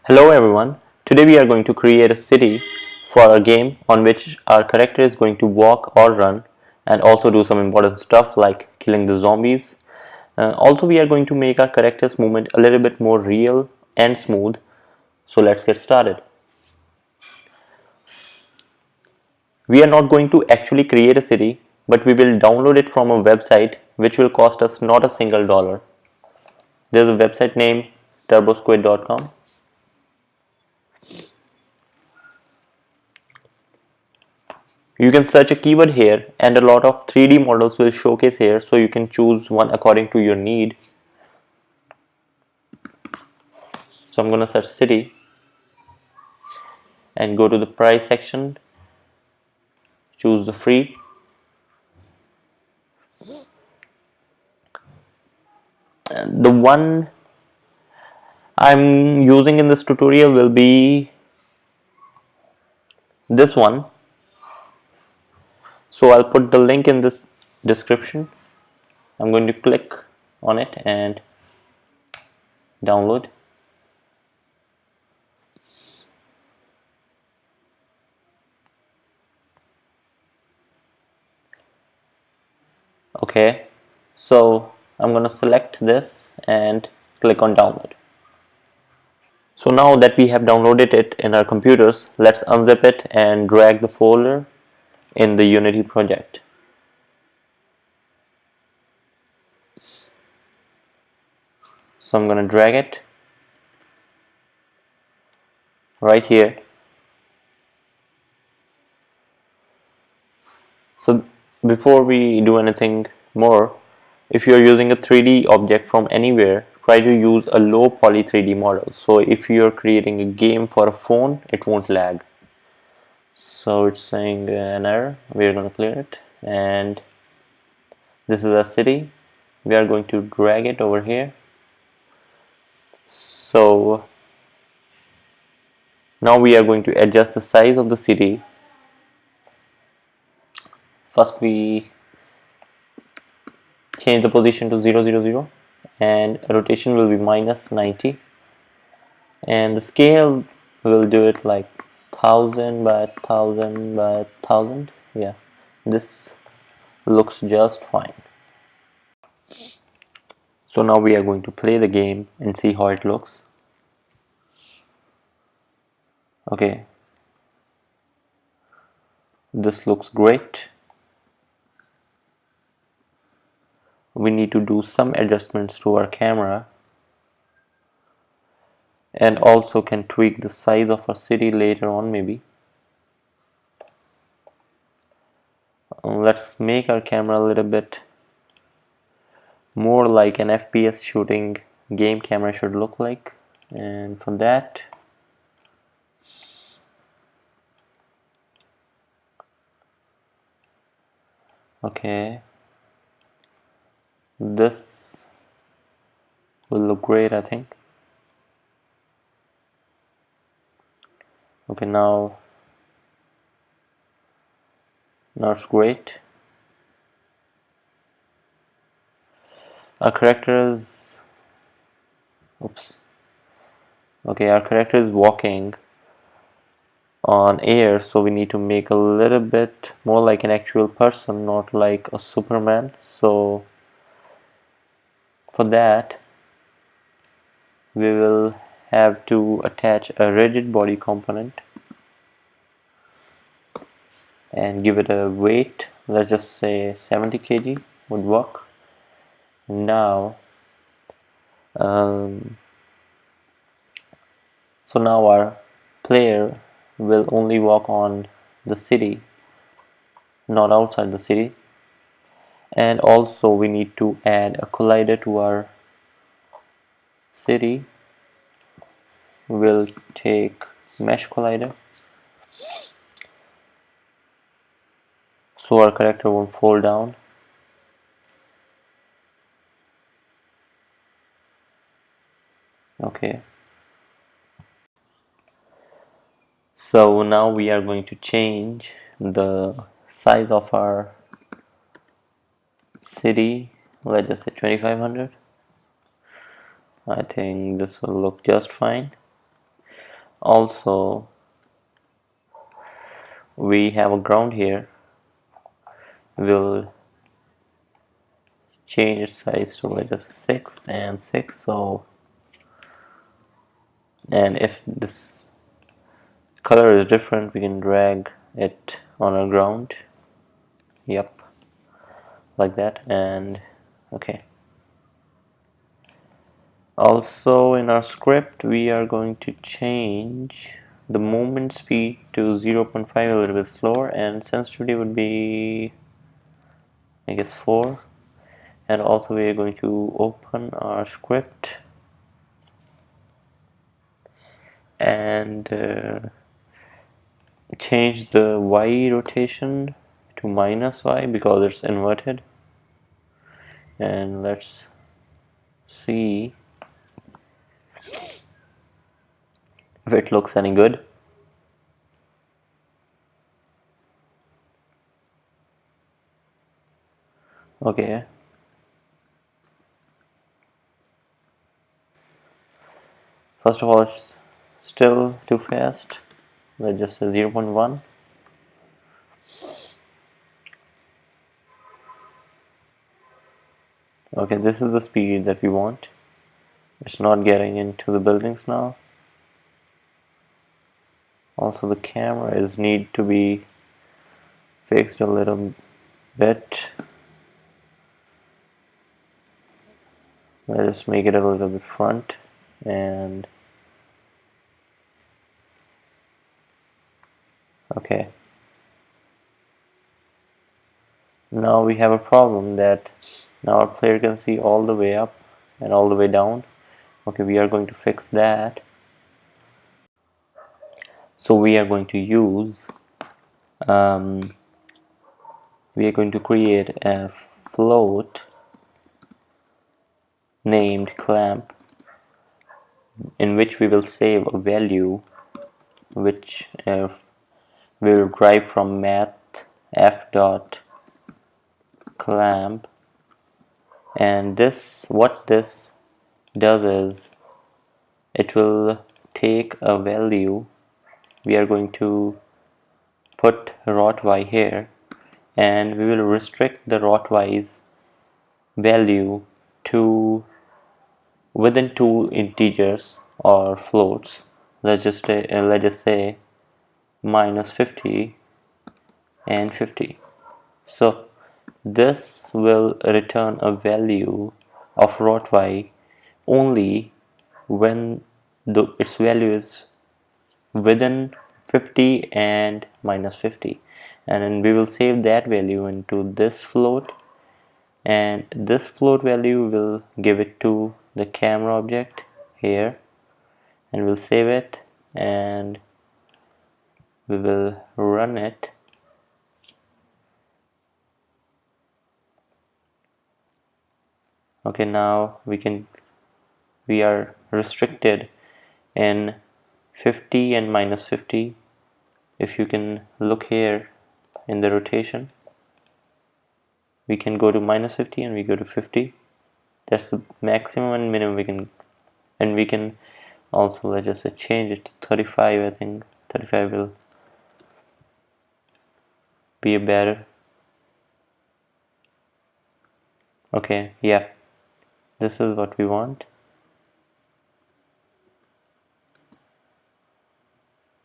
Hello everyone, today we are going to create a city for a game on which our character is going to walk or run and also do some important stuff like killing the zombies. Also we are going to make our character's movement a little bit more real and smooth. So let's get started. We are not going to actually create a city, but we will download it from a website which will cost us not a single dollar. There's a website named turbosquid.com. You can search a keyword here and a lot of 3D models will showcase here, so you can choose one according to your need. So I'm gonna search city and go to the price section, choose the free. And the one I'm using in this tutorial will be this one. So I'll put the link in this description. I'm going to click on it and download. Okay, so I'm gonna select this and click on download. So now that we have downloaded it in our computers, let's unzip it and drag the folder in the Unity project. So I'm going to drag it right here. So before we do anything more, if you're using a 3D object from anywhere, try to use a low poly 3D model. So if you're creating a game for a phone, it won't lag. So it's saying an error. We're going to clear it, and this is a city. We are going to drag it over here. So now we are going to adjust the size of the city. First we change the position to 0, 0, 0 and rotation will be minus 90, and the scale will do it like 1000 by 1000 by 1000. Yeah, this looks just fine. So now we are going to play the game and see how it looks. Okay, this looks great. We need to do some adjustments to our camera and also can tweak the size of our city later on maybe. Let's make our camera a little bit more like an FPS shooting game camera should look like, and for that okay, this will look great I think. Okay, now it's great. Our character is our character is walking on air, so we need to make a little bit more like an actual person, not like a Superman. So for that we will have to attach a rigid body component and give it a weight. Let's just say 70 kg would work. Now so now our player will only walk on the city, not outside the city. And also we need to add a collider to our city. We'll take mesh collider so our character won't fall down. Okay, so now we are going to change the size of our city. Let's just say 2500. I think this will look just fine. Also, we have a ground here. We'll change its size to let us 6 and 6. So, and if this color is different, we can drag it on our ground. Yep, like that. And okay. Also, in our script, we are going to change the movement speed to 0.5, a little bit slower, and sensitivity would be, I guess, 4. And also, we are going to open our script and change the Y rotation to -Y because it's inverted. And let's see if it looks any good. Okay. First of all, it's still too fast. Let's just say 0.1. Okay, this is the speed that we want. It's not getting into the buildings now. Also, the camera is need to be fixed a little bit. Let us make it a little bit front, and okay. Now we have a problem that now our player can see all the way up and all the way down. Okay, we are going to fix that. So we are going to use we are going to create a float named clamp, in which we will save a value which we will drive from math f dot clamp. And this, what this does is it will take a value. We are going to put rot y here, and we will restrict the rot y's value to within two integers or floats. Let's just say -50 and 50. So this will return a value of rot y only when its value is within 50 and -50, and then we will save that value into this float, and this float value will give it to the camera object here, and we'll save it and we will run it. Okay, now we are restricted in 50 and -50. If you can look here in the rotation, we can go to -50 and we go to 50. That's the maximum and minimum we can, and we can also, let's just change it to 35. I think 35 will be better. Okay, yeah, this is what we want.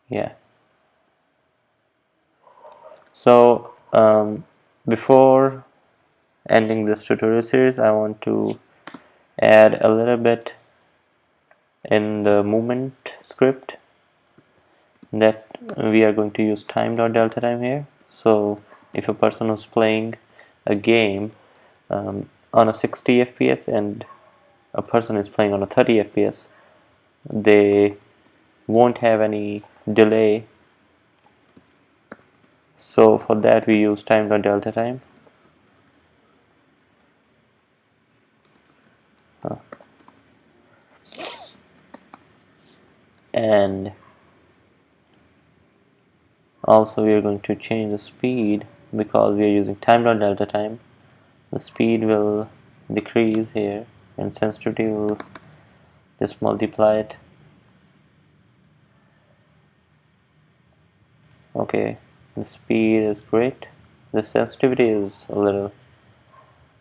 Yeah. So before ending this tutorial series, I want to add a little bit in the movement script, that we are going to use time.delta time here. So if a person is playing a game on a 60 FPS and a person is playing on a 30 FPS, they won't have any delay. So for that we use time.delta time. And also we are going to change the speed, because we are using time.delta time. The speed will decrease here, and sensitivity will just multiply it. Okay, the speed is great. The sensitivity is a little,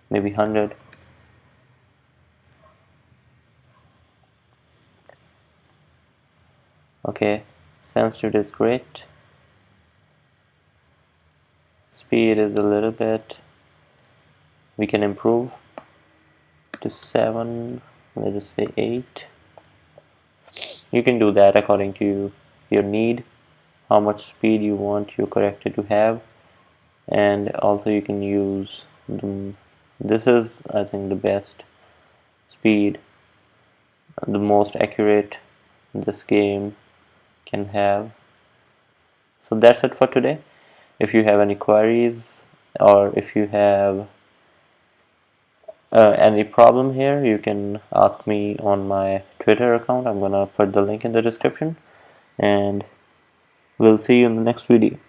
maybe 100. Okay, sensitivity is great. Speed is a little bit, we can improve to 7. Let's just say 8. You can do that according to your need, how much speed you want your character to have. And also you can use this is, I think, the best speed, the most accurate this game can have. So that's it for today. If you have any queries, or if you have any problem here, you can ask me on my Twitter account. I'm gonna put the link in the description, and we'll see you in the next video.